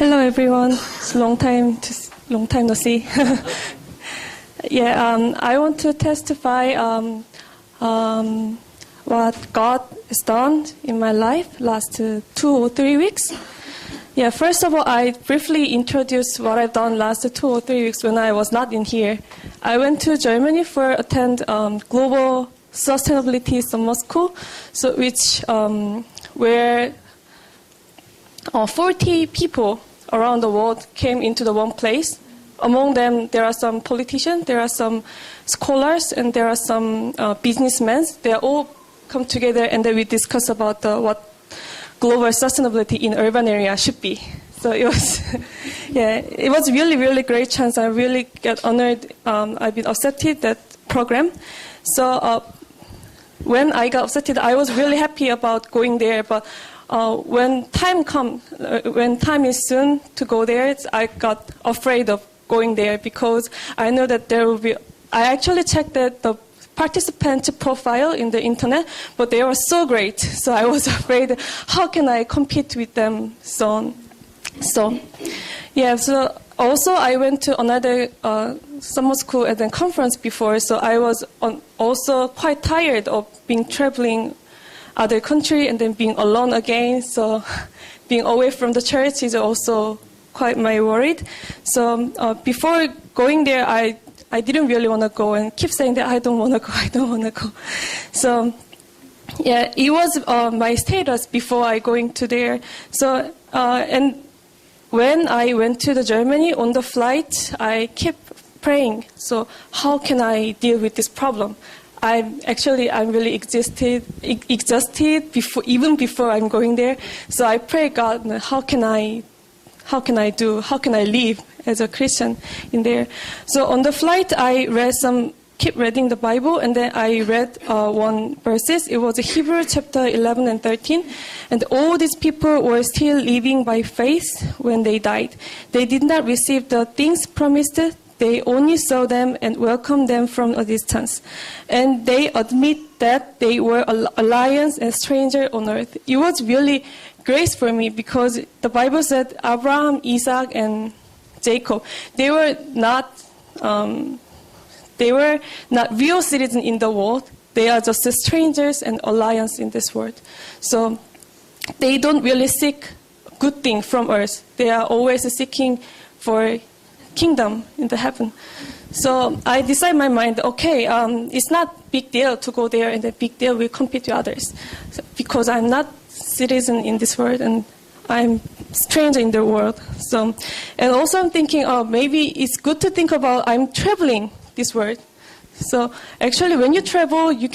Hello, everyone. It's long time no see. I want to testify what God has done in my life last 2 or 3 weeks. First of all, I briefly introduce what I've done last 2 or 3 weeks when I was not in here. I went to Germany for attend Global Sustainability Summer School, where 40 people around the world came into the one place. Among them, there are some politicians, there are some scholars, and there are some businessmen. They all come together, and then we discuss about what global sustainability in urban area should be. So it was, it was really, really great chance. I really get honored. I've been accepted that program. So when I got accepted, I was really happy about going there. But when time is soon to go there, I got afraid of going there because I know that there will be. I actually checked the participant profile in the internet, but they were so great. So I was afraid, how can I compete with them? So also I went to another summer school and then conference before. So I was also quite tired of being traveling other country and then being alone again. So being away from the church is also quite my worried. So before going there, I didn't really want to go and keep saying that I don't want to go. So it was my status before I going to there. So and when I went to the Germany on the flight, I kept praying. So how can I deal with this problem? I'm really exhausted before I'm going there. So I pray, God, how can I live as a Christian in there? So on the flight, I keep reading the Bible, and then I read one verses. It was Hebrews chapter 11 and 13. And all these people were still living by faith when they died. They did not receive the things promised. They only saw them and welcomed them from a distance. And they admit that they were aliens and strangers on earth. It was really grace for me because the Bible said Abraham, Isaac, and Jacob, they were not real citizens in the world. They are just strangers and aliens in this world. So they don't really seek good things from earth. They are always seeking for kingdom in the heaven. So I decide in my mind, okay, it's not big deal to go there, and the big deal will compete with others, because I'm not citizen in this world and I'm stranger in the world. So, and also I'm thinking, maybe it's good to think about I'm traveling this world. So actually, when you travel, you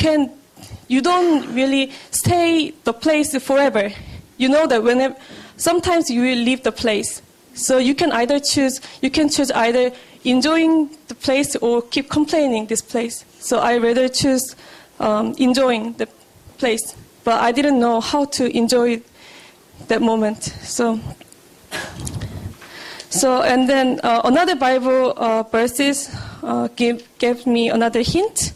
don't really stay the place forever. You know that sometimes you will leave the place. So you can choose either enjoying the place or keep complaining this place. So I rather choose enjoying the place. But I didn't know how to enjoy that moment. So and then another Bible verses gave me another hint.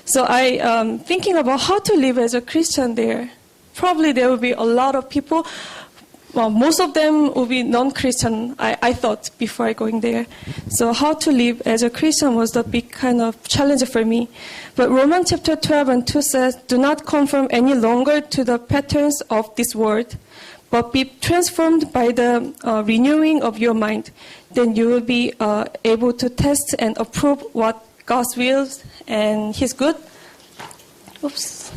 So I thinking about how to live as a Christian there. Probably there will be a lot of people. Well, most of them will be non-Christian, I thought, before going there. So how to live as a Christian was the big kind of challenge for me. But Romans chapter 12 and 2 says, do not conform any longer to the patterns of this world, but be transformed by the renewing of your mind. Then you will be able to test and approve what God's will and His good. Oops.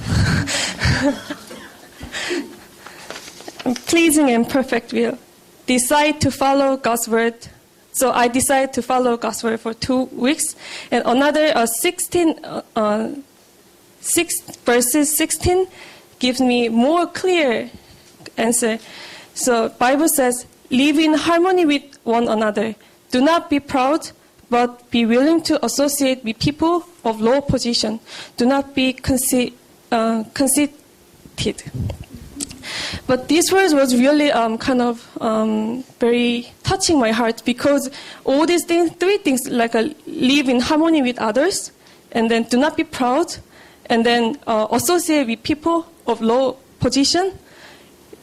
Pleasing and perfect will. Decide to follow God's word. So I decided to follow God's word for 2 weeks. And another verses 16 gives me more clear answer. So Bible says, live in harmony with one another. Do not be proud, but be willing to associate with people of low position. Do not be conceited. But this verse was really very touching my heart, because all these things, 3 things, like live in harmony with others, and then do not be proud, and then associate with people of low position,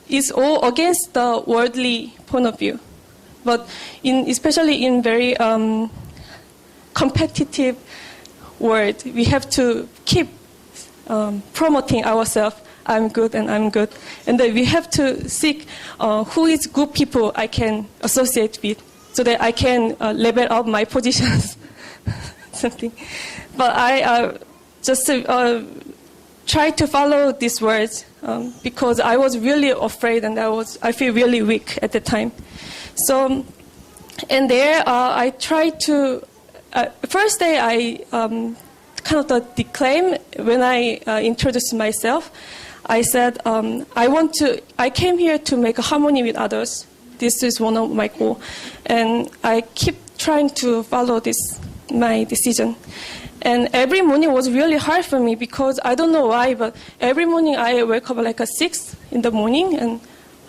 is all against the worldly point of view. but especially in very competitive world, we have to keep promoting ourselves. I'm good and I'm good. And then we have to seek who is good people I can associate with so that I can level up my positions. Something. But I just try to follow these words because I was really afraid and I feel really weak at the time. So, and there I tried to, first day I kind of declaim when I introduced myself. I said, I came here to make a harmony with others. This is one of my goals. And I keep trying to follow my decision. And every morning was really hard for me because I don't know why, but every morning I wake up like at 6 in the morning and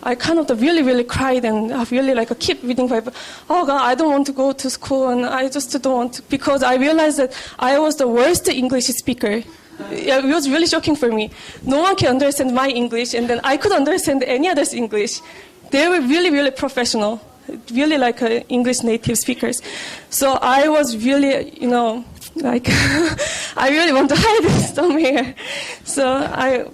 I kind of really, really cried and I really keep reading Bible. Oh God, I don't want to go to school and I just don't want to, because I realized that I was the worst English speaker. It was really shocking for me. No one can understand my English and then I could understand any other's English. They were really, really professional, really like English native speakers. So I was really, I really want to hide it somewhere. So I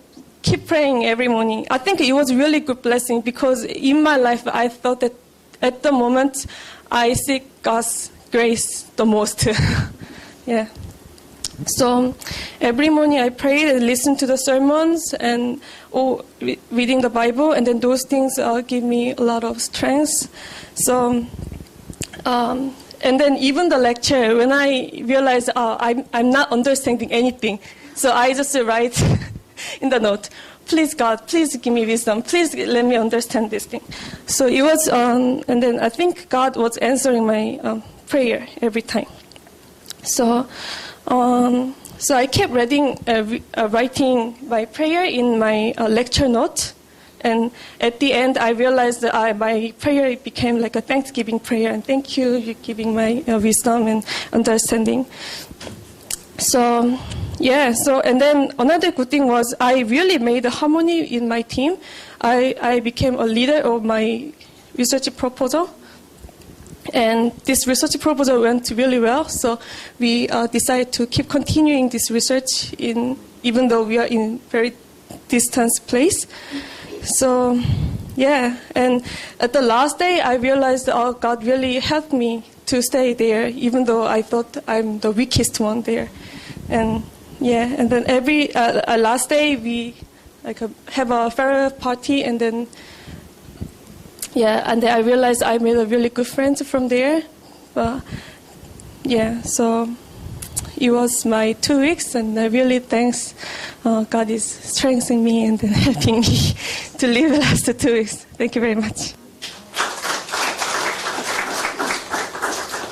keep praying every morning. I think it was a really good blessing because in my life I thought that at the moment I seek God's grace the most. Yeah. So every morning I prayed and listened to the sermons and reading the Bible, and then those things give me a lot of strength. So, and then even the lecture, when I realized I'm not understanding anything, so I just write in the note, please God, please give me wisdom, please let me understand this thing. So it was, and then I think God was answering my prayer every time. So I kept writing my prayer in my lecture note. And at the end, I realized that my prayer became like a thanksgiving prayer. And thank you, you're giving my wisdom and understanding. So, yeah. So, and then another good thing was I really made a harmony in my team. I became a leader of my research proposal. And this research proposal went really well. So we decided to keep continuing this research even though we are in very distant place. So, yeah, and at the last day, I realized, God really helped me to stay there, even though I thought I'm the weakest one there. And, yeah, and then every last day, we have a farewell party, and then, yeah, and then I realized I made a really good friend from there. Yeah, so it was my 2 weeks, and I really thanks God is strengthening me and then helping me to live the last 2 weeks. Thank you very much.